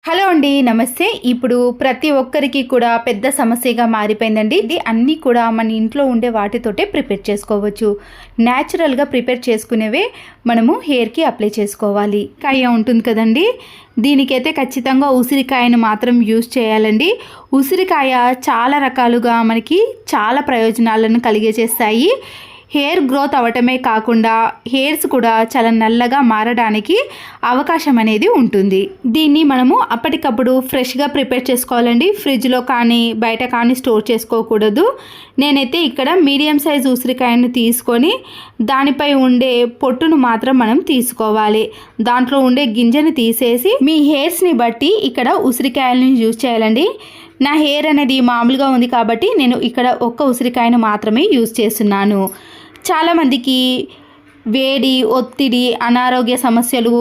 Hello అండి, నమస్తే. ఇప్పుడు ప్రతి ఒక్కరికి కూడా పెద్ద సమస్యగా మారిపోయిందండి. ఇది అన్నీ కూడా మన ఇంట్లో ఉండే వాటితోటే ప్రిపేర్ చేసుకోవచ్చు. న్యాచురల్గా ప్రిపేర్ చేసుకునేవే మనము హెయిర్కి అప్లై చేసుకోవాలి. కాయ ఉంటుంది కదండి, దీనికైతే ఖచ్చితంగా ఉసిరికాయను మాత్రం యూజ్ చేయాలండి. ఉసిరికాయ చాలా రకాలుగా మనకి చాలా ప్రయోజనాలను కలిగజేస్తాయి. హెయిర్ గ్రోత్ అవ్వటమే కాకుండా హెయిర్స్ కూడా చాలా నల్లగా మారడానికి అవకాశం అనేది ఉంటుంది. దీన్ని మనము అప్పటికప్పుడు ఫ్రెష్గా ప్రిపేర్ చేసుకోవాలండి. ఫ్రిడ్జ్లో కానీ బయట కానీ స్టోర్ చేసుకోకూడదు. నేనైతే ఇక్కడ మీడియం సైజ్ ఉసిరికాయను తీసుకొని దానిపై ఉండే పొట్టును మాత్రం మనం తీసుకోవాలి. దాంట్లో ఉండే గింజను తీసేసి మీ హెయిర్స్ని బట్టి ఇక్కడ ఉసిరికాయలను యూజ్ చేయాలండి. నా హెయిర్ అనేది మామూలుగా ఉంది కాబట్టి నేను ఇక్కడ ఒక్క ఉసిరికాయను మాత్రమే యూజ్ చేస్తున్నాను. చాలామందికి వేడి, ఒత్తిడి, అనారోగ్య సమస్యలు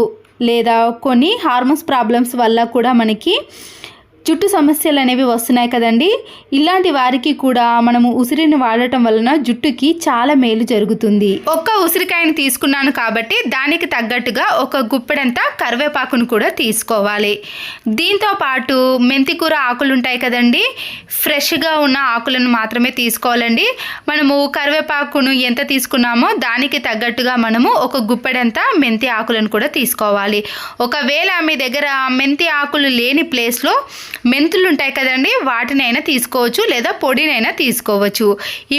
లేదా కొన్ని హార్మోన్స్ ప్రాబ్లమ్స్ వల్ల కూడా మనకి జుట్టు సమస్యలు అనేవి వస్తున్నాయి కదండి. ఇలాంటి వారికి కూడా మనము ఉసిరిని వాడటం వలన జుట్టుకి చాలా మేలు జరుగుతుంది. ఒక్క ఉసిరికాయని తీసుకున్నాను కాబట్టి దానికి తగ్గట్టుగా ఒక గుప్పెడంతా కరివేపాకును కూడా తీసుకోవాలి. దీంతో పాటు మెంతికూర ఆకులు ఉంటాయి కదండి, ఫ్రెష్గా ఉన్న ఆకులను మాత్రమే తీసుకోవాలండి. మనము కరివేపాకును ఎంత తీసుకున్నామో దానికి తగ్గట్టుగా మనము ఒక గుప్పెడంతా మెంతి ఆకులను కూడా తీసుకోవాలి. ఒకవేళ మీ దగ్గర మెంతి ఆకులు లేని ప్లేస్లో మెంతులు ఉంటాయి కదండి, వాటినైనా తీసుకోవచ్చు లేదా పొడినైనా తీసుకోవచ్చు.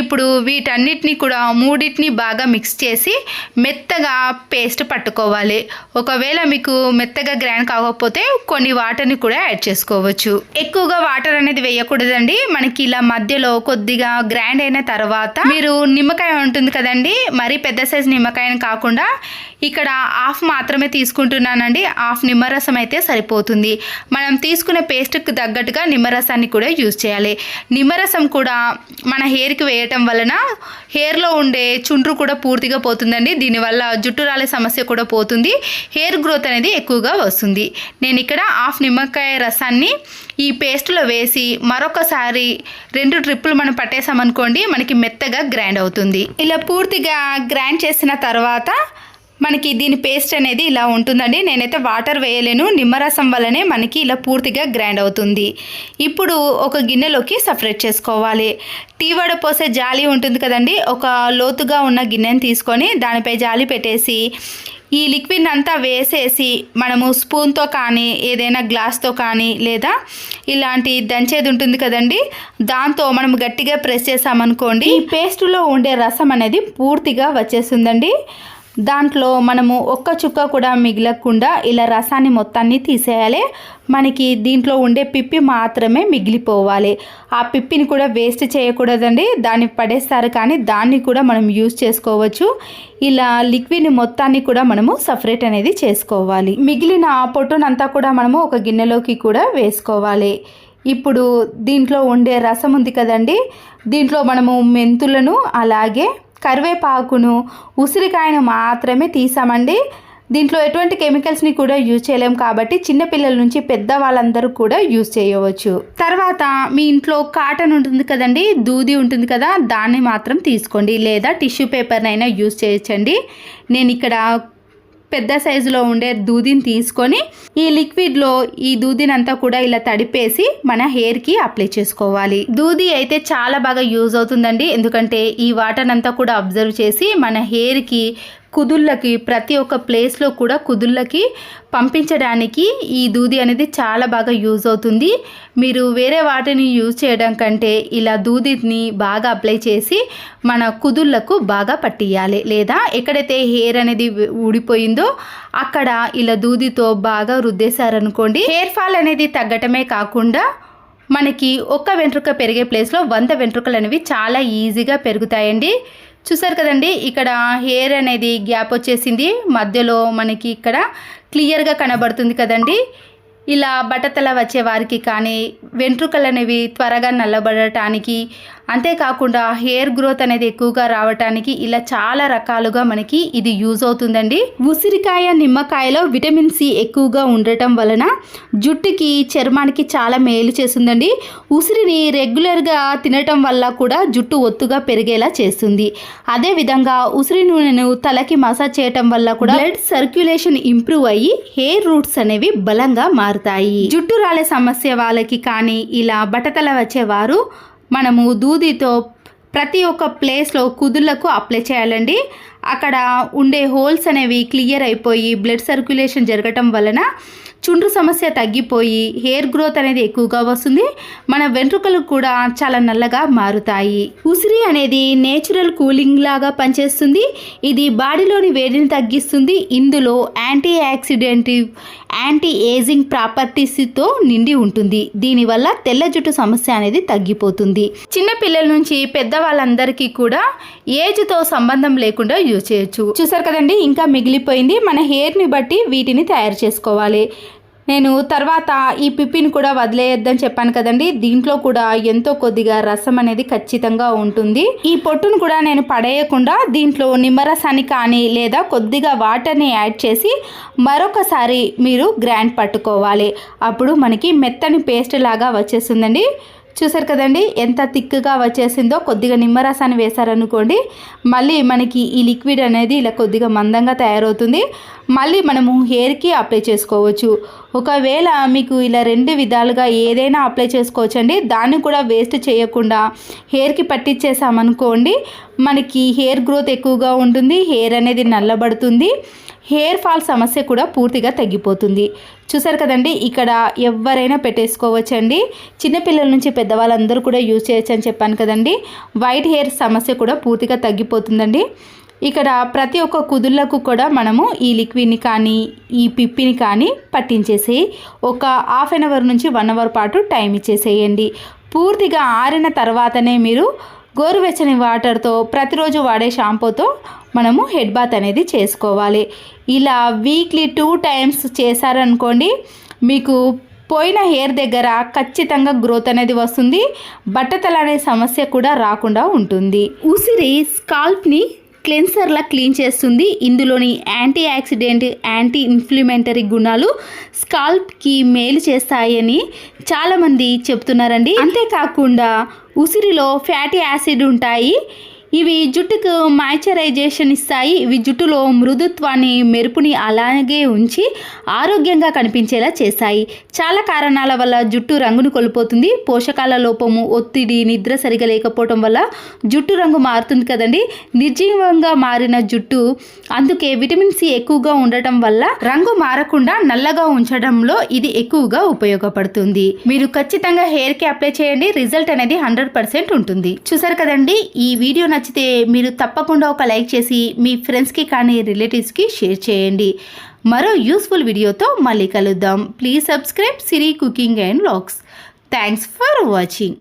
ఇప్పుడు వీటన్నిటిని కూడా మూడింటిని బాగా మిక్స్ చేసి మెత్తగా పేస్ట్ పట్టుకోవాలి. ఒకవేళ మీకు మెత్తగా గ్రైండ్ కాకపోతే కొన్ని వాటర్ని కూడా యాడ్ చేసుకోవచ్చు. ఎక్కువగా వాటర్ అనేది వేయకూడదండి. మనకి ఇలా మధ్యలో కొద్దిగా గ్రైండ్ అయిన తర్వాత మీరు నిమ్మకాయ ఉంటుంది కదండి, మరీ పెద్ద సైజు నిమ్మకాయని కాకుండా ఇక్కడ హాఫ్ మాత్రమే తీసుకుంటున్నానండి. హాఫ్ నిమ్మరసం అయితే సరిపోతుంది. మనం తీసుకునే పేస్ట్కి తగ్గట్టుగా నిమ్మరసాన్ని కూడా యూజ్ చేయాలి. నిమ్మరసం కూడా మన హెయిర్కి వేయటం వలన హెయిర్లో ఉండే చుండ్రు కూడా పూర్తిగా పోతుందండి. దీనివల్ల జుట్టు రాలే సమస్య కూడా పోతుంది. హెయిర్ గ్రోత్ అనేది ఎక్కువగా వస్తుంది. నేను ఇక్కడ హాఫ్ నిమ్మకాయ రసాన్ని ఈ పేస్ట్లో వేసి మరొకసారి 2 ట్రిప్పులు మనం పట్టేసామనుకోండి, మనకి మెత్తగా గ్రైండ్ అవుతుంది. ఇలా పూర్తిగా గ్రైండ్ చేసిన తర్వాత మనకి దీని పేస్ట్ అనేది ఇలా ఉంటుందండి. నేనైతే వాటర్ వేయలేను, నిమ్మరసం వల్లనే మనకి ఇలా పూర్తిగా గ్రైండ్ అవుతుంది. ఇప్పుడు ఒక గిన్నెలోకి సపరేట్ చేసుకోవాలి. టీ వడ పోసే జాలి ఉంటుంది కదండి, ఒక లోతుగా ఉన్న గిన్నెని తీసుకొని దానిపై జాలి పెట్టేసి ఈ లిక్విడ్ అంతా వేసేసి మనము స్పూన్తో కానీ ఏదైనా గ్లాస్తో కానీ లేదా ఇలాంటి దంచేది ఉంటుంది కదండి, దాంతో మనం గట్టిగా ప్రెస్ చేసామనుకోండి, ఈ పేస్టులో ఉండే రసం అనేది పూర్తిగా వచ్చేస్తుందండి. దాంట్లో మనము ఒక్క చుక్క కూడా మిగలకుండా ఇలా రసాన్ని మొత్తాన్ని తీసేయాలి. మనకి దీంట్లో ఉండే పిప్పి మాత్రమే మిగిలిపోవాలి. ఆ పిప్పిని కూడా వేస్ట్ చేయకూడదండి, దాన్ని పడేస్తారు కానీ దాన్ని కూడా మనం యూజ్ చేసుకోవచ్చు. ఇలా లిక్విడ్ని మొత్తాన్ని కూడా మనము సపరేట్ అనేది చేసుకోవాలి. మిగిలిన పొట్టునంతా కూడా మనము ఒక గిన్నెలోకి కూడా వేసుకోవాలి. ఇప్పుడు దీంట్లో ఉండే రసం ఉంది కదండి, దీంట్లో మనము మెంతులను అలాగే కరివేపాకును ఉసిరికాయను మాత్రమే తీసామండి. దీంట్లో ఎటువంటి కెమికల్స్ని కూడా యూజ్ చేయలేము కాబట్టి చిన్నపిల్లల నుంచి పెద్ద వాళ్ళందరూ కూడా యూజ్ చేయవచ్చు. తర్వాత మీ ఇంట్లో కాటన్ ఉంటుంది కదండి, దూది ఉంటుంది కదా, దాన్ని మాత్రం తీసుకోండి లేదా టిష్యూ పేపర్నైనా యూజ్ చేయొచ్చండి. నేను ఇక్కడ పెద్ద సైజులో ఉండే దూదిని తీసుకొని ఈ లిక్విడ్లో ఈ దూదిని అంతా కూడా ఇలా తడిపేసి మన హెయిర్కి అప్లై చేసుకోవాలి. దూది అయితే చాలా బాగా యూజ్ అవుతుందండి, ఎందుకంటే ఈ వాటర్ అంతా కూడా అబ్జర్వ్ చేసి మన హెయిర్కి కుదుళ్ళకి ప్రతి ఒక్క ప్లేస్లో కూడా కుదుళ్ళకి పంపించడానికి ఈ దూది అనేది చాలా బాగా యూజ్ అవుతుంది. మీరు వేరే వాటిని యూజ్ చేయడం కంటే ఇలా దూదిని బాగా అప్లై చేసి మన కుదుళ్ళకు బాగా పట్టియాలి. లేదా ఎక్కడైతే హెయిర్ అనేది ఊడిపోయిందో అక్కడ ఇలా దూదితో బాగా రుద్దేశారనుకోండి, హెయిర్ ఫాల్ అనేది తగ్గటమే కాకుండా మనకి ఒక్క వెంట్రుక పెరిగే ప్లేస్లో 100 వెంట్రుకలు అనేవి చాలా ఈజీగా పెరుగుతాయండి. చూసారు కదండి, ఇక్కడ హెయిర్ అనేది గ్యాప్ వచ్చేసింది, మధ్యలో మనకి ఇక్కడ క్లియర్గా కనబడుతుంది కదండి. ఇలా బట్టతల వచ్చే వారికి కానీ వెంట్రుకలు అనేవి త్వరగా నల్లబడటానికి అంతేకాకుండా హెయిర్ గ్రోత్ అనేది ఎక్కువగా రావడానికి ఇలా చాలా రకాలుగా మనకి ఇది యూజ్ అవుతుందండి. ఉసిరికాయ, నిమ్మకాయలో విటమిన్ సి ఎక్కువగా ఉండటం వలన జుట్టుకి, చర్మానికి చాలా మేలు చేస్తుందండి. ఉసిరిని రెగ్యులర్గా తినటం వల్ల కూడా జుట్టు ఒత్తుగా పెరిగేలా చేస్తుంది. అదేవిధంగా ఉసిరి నూనెను తలకి మసాజ్ చేయటం వల్ల కూడా బ్లడ్ సర్క్యులేషన్ ఇంప్రూవ్ అయ్యి హెయిర్ రూట్స్ అనేవి బలంగా మారుతాయి. జుట్టు రాలే సమస్య వాళ్ళకి కానీ, ఇలా బట్టతల వచ్చేవారు మనము దూదితో ప్రతి ఒక్క ప్లేస్లో కుదుళ్లకు అప్లై చేయాలండి. అక్కడ ఉండే హోల్స్ అనేవి క్లియర్ అయిపోయి బ్లడ్ సర్క్యులేషన్ జరగటం వలన చుండ్రు సమస్య తగ్గిపోయి హెయిర్ గ్రోత్ అనేది ఎక్కువగా వస్తుంది. మన వెంట్రుకలు కూడా చాలా నల్లగా మారుతాయి. ఉసిరి అనేది నేచురల్ కూలింగ్ లాగా పనిచేస్తుంది. ఇది బాడీలోని వేడిని తగ్గిస్తుంది. ఇందులో యాంటీ ఆక్సిడెంటివ్, యాంటీ ఏజింగ్ ప్రాపర్టీస్తో నిండి ఉంటుంది. దీనివల్ల తెల్ల జుట్టు సమస్య అనేది తగ్గిపోతుంది. చిన్నపిల్లల నుంచి పెద్దవాళ్ళందరికీ కూడా ఏజ్తో సంబంధం లేకుండా యూజ్ చేయొచ్చు. చూసారు కదండి, ఇంకా మిగిలిపోయింది. మన హెయిర్ని బట్టి వీటిని తయారు చేసుకోవాలి. నేను తర్వాత ఈ పిప్పిని కూడా వదిలేయొద్దని చెప్పాను కదండి. దీంట్లో కూడా ఎంతో కొద్దిగా రసం అనేది ఖచ్చితంగా ఉంటుంది. ఈ పొట్టును కూడా నేను పడేయకుండా దీంట్లో నిమ్మరసాన్ని కానీ లేదా కొద్దిగా వాటర్ని యాడ్ చేసి మరొకసారి మీరు గ్రైండ్ పట్టుకోవాలి. అప్పుడు మనకి మెత్తని పేస్ట్ లాగా వచ్చేస్తుందండి. చూసారు కదండి ఎంత థిక్గా వచ్చేసిందో. కొద్దిగా నిమ్మరసాన్ని వేశారనుకోండి, మళ్ళీ మనకి ఈ లిక్విడ్ అనేది ఇలా కొద్దిగా మందంగా తయారవుతుంది. మళ్ళీ మనము హెయిర్కి అప్లై చేసుకోవచ్చు. ఒకవేళ మీకు ఇలా 2 విధాలుగా ఏదైనా అప్లై చేసుకోవచ్చండి. దాన్ని కూడా వేస్ట్ చేయకుండా హెయిర్కి పట్టించేసామనుకోండి, మనకి హెయిర్ గ్రోత్ ఎక్కువగా ఉంటుంది. హెయిర్ అనేది నల్లబడుతుంది. హెయిర్ ఫాల్ సమస్య కూడా పూర్తిగా తగ్గిపోతుంది. చూసారు కదండి, ఇక్కడ ఎవరైనా పెట్టేసుకోవచ్చండి. చిన్నపిల్లల నుంచి పెద్దవాళ్ళందరూ కూడా యూజ్ చేయొచ్చు అని చెప్పాను కదండి. వైట్ హెయిర్ సమస్య కూడా పూర్తిగా తగ్గిపోతుందండి. ఇక్కడ ప్రతి ఒక్క కుదుళ్లకు కూడా మనము ఈ లిక్విడ్ని కానీ ఈ పిప్పిని కానీ పట్టించేసి ఒక హాఫ్ అన్ అవర్ నుంచి 1 అవర్ పాటు టైం ఇచ్చేసేయండి. పూర్తిగా ఆరిన తర్వాతనే మీరు గోరువెచ్చని వాటర్తో ప్రతిరోజు వాడే షాంపూతో మనము హెడ్ బాత్ అనేది చేసుకోవాలి. ఇలా వీక్లీ 2 టైమ్స్ చేశారనుకోండి, మీకు పోయిన హెయిర్ దగ్గర ఖచ్చితంగా గ్రోత్ అనేది వస్తుంది. బట్టతల అనే సమస్య కూడా రాకుండా ఉంటుంది. ఉసిరి స్కాల్ప్ని క్లెన్సర్లా క్లీన్ చేస్తుంది. ఇందులోని యాంటీ ఆక్సిడెంట్, యాంటీ ఇన్ఫ్లమేటరీ గుణాలు స్కాల్ప్కి మేలు చేస్తాయని చాలామంది చెప్తున్నారండి. అంతేకాకుండా ఉసిరిలో ఫ్యాటీ యాసిడ్ ఉంటాయి. ఇవి జుట్టుకు మాయిశ్చరైజేషన్ ఇస్తాయి. ఇవి జుట్టులో మృదుత్వాన్ని, మెరుపుని అలాగే ఉంచి ఆరోగ్యంగా కనిపించేలా చేస్తాయి. చాలా కారణాల వల్ల జుట్టు రంగును కోల్పోతుంది. పోషకాల లోపము, ఒత్తిడి, నిద్ర సరిగా లేకపోవటం వల్ల జుట్టు రంగు మారుతుంది కదండి. నిర్జీవంగా మారిన జుట్టు, అందుకే విటమిన్ సి ఎక్కువగా ఉండటం వల్ల రంగు మారకుండా నల్లగా ఉంచడంలో ఇది ఎక్కువగా ఉపయోగపడుతుంది. మీరు ఖచ్చితంగా హెయిర్కి అప్లై చేయండి. రిజల్ట్ అనేది 100% ఉంటుంది. చూసారు కదండి, ఈ వీడియో నచ్చితే మీరు తప్పకుండా ఒక లైక్ చేసి మీ ఫ్రెండ్స్కి కానీ రిలేటివ్స్కి షేర్ చేయండి. మరో యూస్ఫుల్ వీడియోతో మళ్ళీ కలుద్దాం. Please subscribe Siri cooking and vlogs. Thanks for watching.